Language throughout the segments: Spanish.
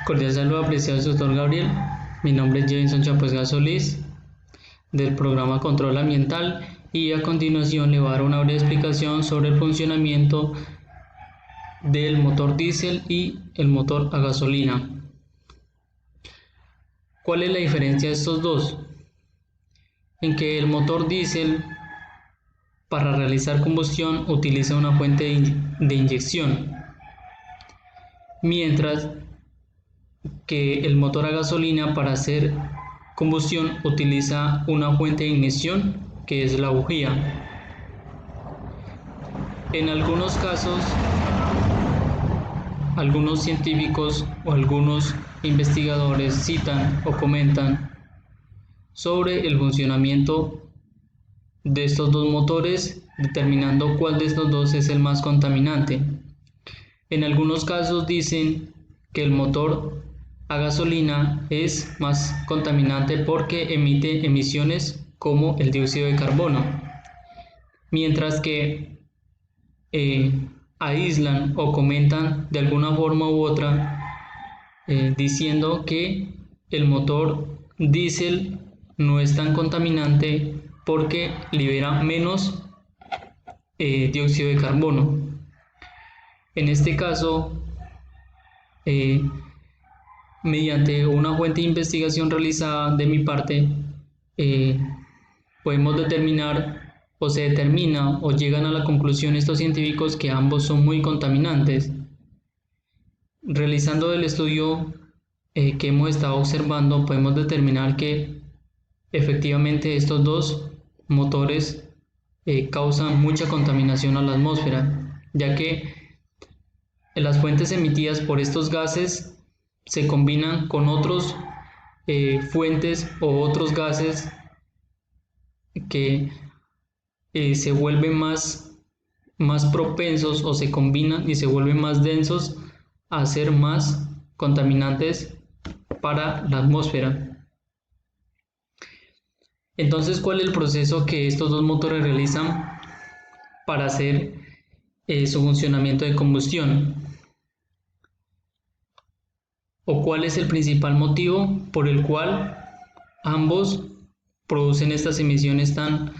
Cordial saludo, apreciado doctor Gabriel. Mi nombre es Jason Chapuesga Solís, del programa Control Ambiental, y a continuación le voy a dar una breve explicación sobre el funcionamiento del motor diésel y el motor a gasolina. ¿Cuál es la diferencia de estos dos? En que el motor diésel, para realizar combustión, utiliza una fuente de inyección, mientras que el motor a gasolina, para hacer combustión, utiliza una fuente de ignición, que es la bujía. En algunos casos, algunos científicos o algunos investigadores citan o comentan sobre el funcionamiento de estos dos motores, determinando cuál de estos dos es el más contaminante. En algunos casos dicen que el motor a gasolina es más contaminante porque emite emisiones como el dióxido de carbono, mientras que aíslan o comentan de alguna forma u otra diciendo que el motor diésel no es tan contaminante porque libera menos dióxido de carbono. En este caso, mediante una fuente de investigación realizada de mi parte, podemos determinar o se determina o llegan a la conclusión estos científicos que ambos son muy contaminantes. Realizando el estudio que hemos estado observando, podemos determinar que efectivamente estos dos motores causan mucha contaminación a la atmósfera, ya que las fuentes emitidas por estos gases se combinan con otros fuentes o otros gases que se vuelven más propensos o se combinan y se vuelven más densos a ser más contaminantes para la atmósfera. Entonces, ¿cuál es el proceso que estos dos motores realizan para hacer su funcionamiento de combustión? ¿O cuál es el principal motivo por el cual ambos producen estas emisiones tan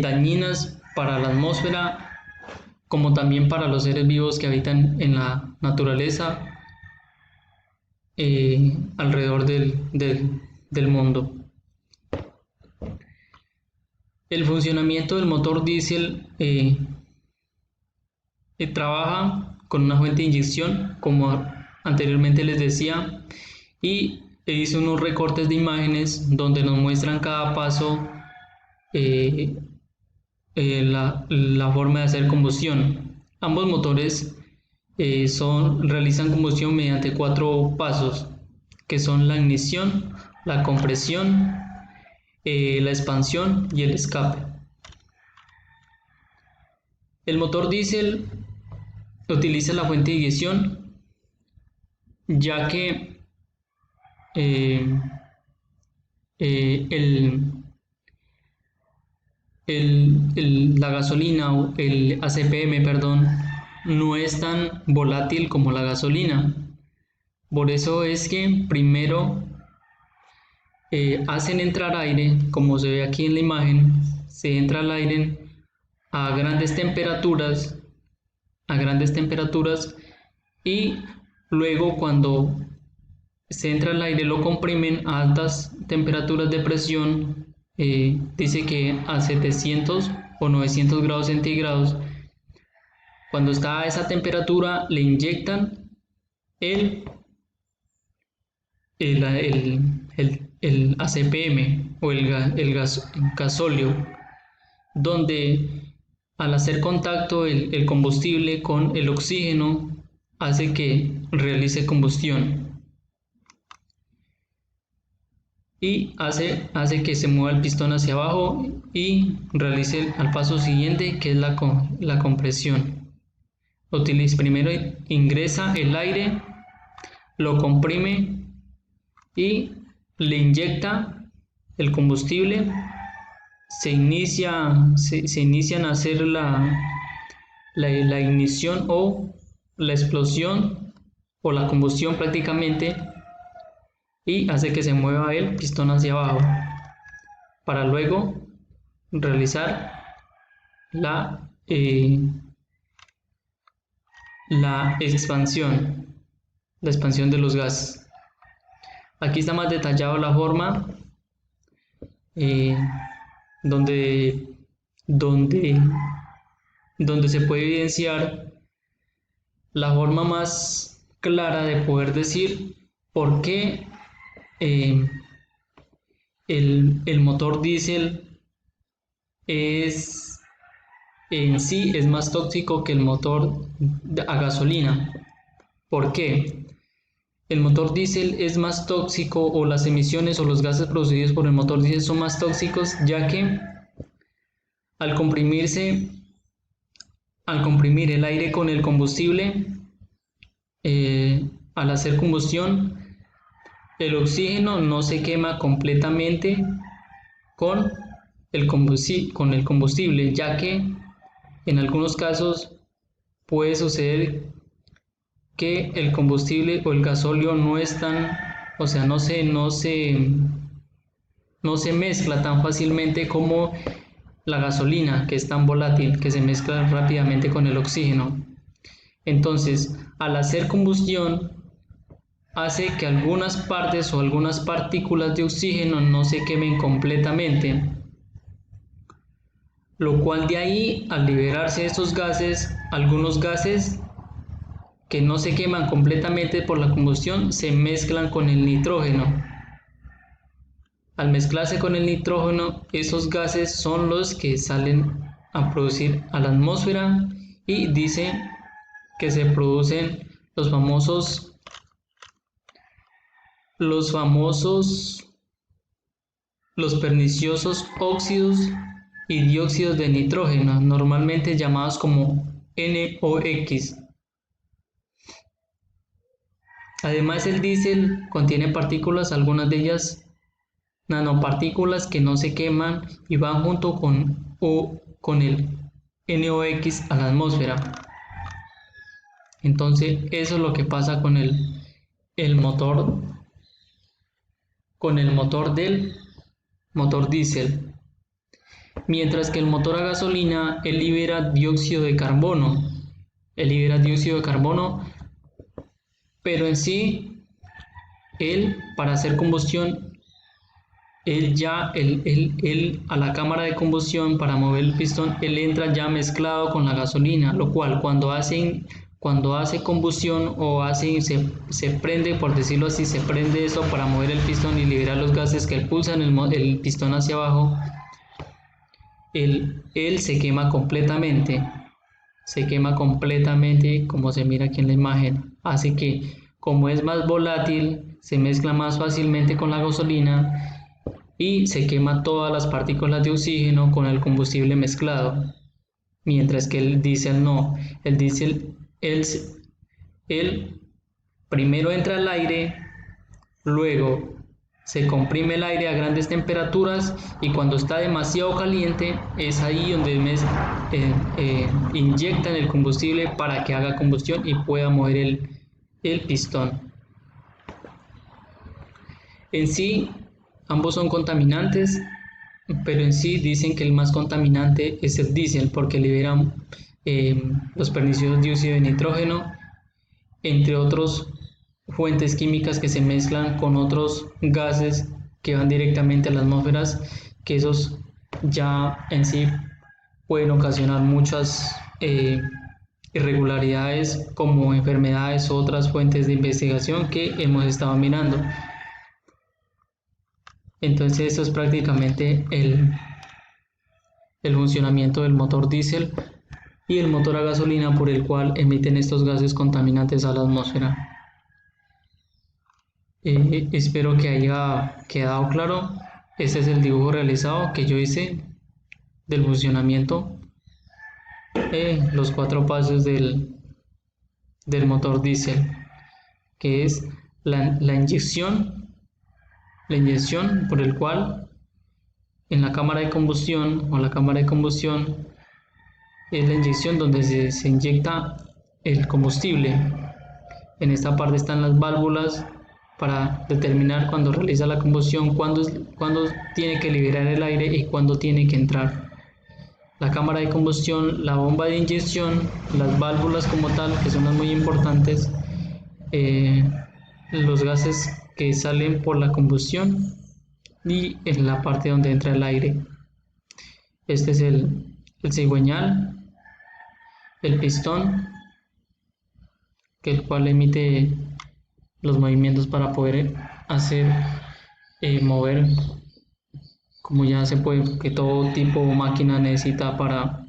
dañinas para la atmósfera como también para los seres vivos que habitan en la naturaleza alrededor del mundo? El funcionamiento del motor diésel trabaja con una fuente de inyección, como anteriormente les decía, y hice unos recortes de imágenes donde nos muestran cada paso la forma de hacer combustión. Ambos motores realizan combustión mediante 4 pasos, que son la ignición, la compresión, la expansión y el escape. El motor diésel utiliza la fuente de ignición, ya que la gasolina o el ACPM, no es tan volátil como la gasolina. Por eso es que primero hacen entrar aire, como se ve aquí en la imagen. Se entra el aire a grandes temperaturas y luego, cuando se entra el aire, lo comprimen a altas temperaturas de presión, dice que a 700 o 900 grados centígrados. Cuando está a esa temperatura, le inyectan el ACPM o el gasóleo, donde al hacer contacto el combustible con el oxígeno hace que realice combustión y hace que se mueva el pistón hacia abajo y realice al paso siguiente, que es la compresión. Primero ingresa el aire, lo comprime y le inyecta el combustible. Se inician a hacer la ignición o la explosión o la combustión prácticamente y hace que se mueva el pistón hacia abajo para luego realizar la expansión de los gases. Aquí está más detallado la forma eh, donde, donde, donde se puede evidenciar la forma más clara de poder decir por qué el motor diésel en sí es más tóxico que el motor a gasolina. ¿Por qué? El motor diésel es más tóxico, o las emisiones o los gases producidos por el motor diésel son más tóxicos, ya que al comprimirse, al comprimir el aire con el combustible, al hacer combustión, el oxígeno no se quema completamente con el combustible, ya que en algunos casos puede suceder que el combustible o el gasóleo no están, o sea, no se mezcla tan fácilmente como la gasolina, que es tan volátil, que se mezcla rápidamente con el oxígeno. Entonces, al hacer combustión, hace que algunas partes o algunas partículas de oxígeno no se quemen completamente, lo cual de ahí, al liberarse estos gases, algunos gases que no se queman completamente por la combustión se mezclan con el nitrógeno. Al mezclarse con el nitrógeno, esos gases son los que salen a producir a la atmósfera, y dice que se producen los perniciosos óxidos y dióxidos de nitrógeno, normalmente llamados como NOx. Además, el diésel contiene partículas, algunas de ellas nanopartículas, que no se queman y van junto con el NOx a la atmósfera. Entonces, eso es lo que pasa con el motor del motor diésel. Mientras que el motor a gasolina, él libera dióxido de carbono. Pero en sí, para hacer combustión, a la cámara de combustión, para mover el pistón, él entra ya mezclado con la gasolina, lo cual cuando hace combustión se prende, por decirlo así, se prende eso para mover el pistón y liberar los gases que impulsan el pistón hacia abajo. Él se quema completamente, como se mira aquí en la imagen. Así que, como es más volátil, se mezcla más fácilmente con la gasolina y se quema todas las partículas de oxígeno con el combustible mezclado. Mientras que el diésel no. El diésel, él primero entra al aire, luego se comprime el aire a grandes temperaturas, y cuando está demasiado caliente es ahí donde inyectan el combustible para que haga combustión y pueda mover el pistón. En sí, ambos son contaminantes, pero en sí dicen que el más contaminante es el diésel, porque liberan los perniciosos dióxido de nitrógeno, entre otros fuentes químicas que se mezclan con otros gases que van directamente a las atmósferas, que esos ya en sí pueden ocasionar muchas irregularidades, como enfermedades u otras fuentes de investigación que hemos estado mirando. Entonces, eso es prácticamente el funcionamiento del motor diésel y el motor a gasolina, por el cual emiten estos gases contaminantes a la atmósfera. Espero que haya quedado claro. Este es el dibujo realizado que yo hice del funcionamiento, los 4 pasos del motor diésel, que es la inyección por el cual en la cámara de combustión, es la inyección donde se inyecta el combustible. En esta parte están las válvulas para determinar cuando realiza la combustión, cuándo tiene que liberar el aire y cuándo tiene que entrar. La cámara de combustión, la bomba de inyección, las válvulas como tal, que son las muy importantes, los gases que salen por la combustión y en la parte donde entra el aire. Este es el cigüeñal, el pistón, que el cual emite los movimientos para poder hacer mover, como ya se puede, que todo tipo de máquina necesita para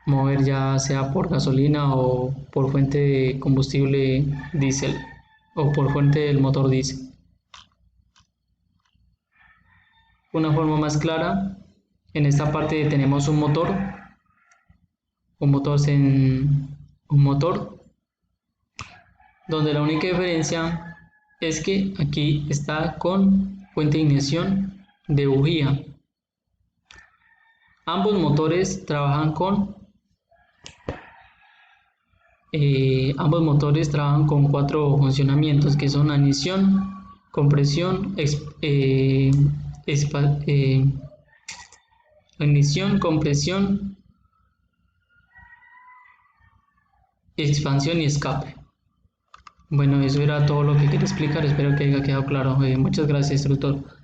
mover, ya sea por gasolina o por fuente de combustible diésel o por fuente del motor diésel. Una forma más clara, en esta parte tenemos un motor donde la única diferencia es que aquí está con fuente de ignición de bujía. Ambos motores trabajan con 4 funcionamientos, que son ignición, compresión, expansión y escape. Bueno, eso era todo lo que quería explicar, espero que haya quedado claro. Muchas gracias, instructor.